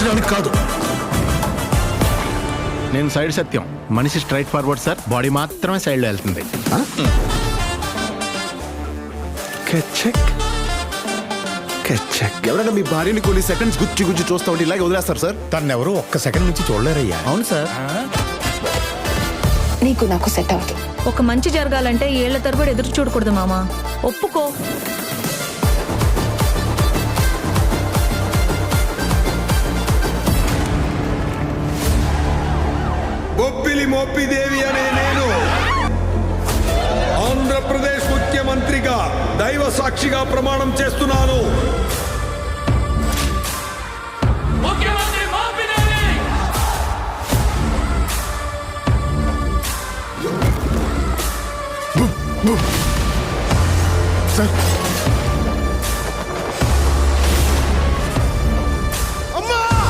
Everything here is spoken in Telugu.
పెంచడానికి కాదు. నేను సైడ్ సత్యం, మనిషి స్ట్రైట్ ఫార్వర్డ్ సార్, బాడీ మాత్రమే సైడ్లో వెళ్తుంది. ఎవరైనా మీ భార్యని కొన్ని సెకండ్స్ గుచ్చి గుచ్చి చూస్తా ఉంటే ఇలాగే వదిలేస్తారు సార్? తన్నెవరు ఒక్క సెకండ్ నుంచి చూడలేరయ్యా. అవును సార్. నీకు నాకు సెట్ అవుతుంది. ఒక మంచి జరగాలంటే ఏళ్ల తరబడి ఎదురు చూడకూడదు మామ, ఒప్పుకో. బొబ్బిలి మోపిదేవి అనే నేను ఆంధ్రప్రదేశ్ ముఖ్యమంత్రిగా దైవ సాక్షిగా ప్రమాణం చేస్తున్నాను. ముఖ్యమంత్రి మోపిదేవి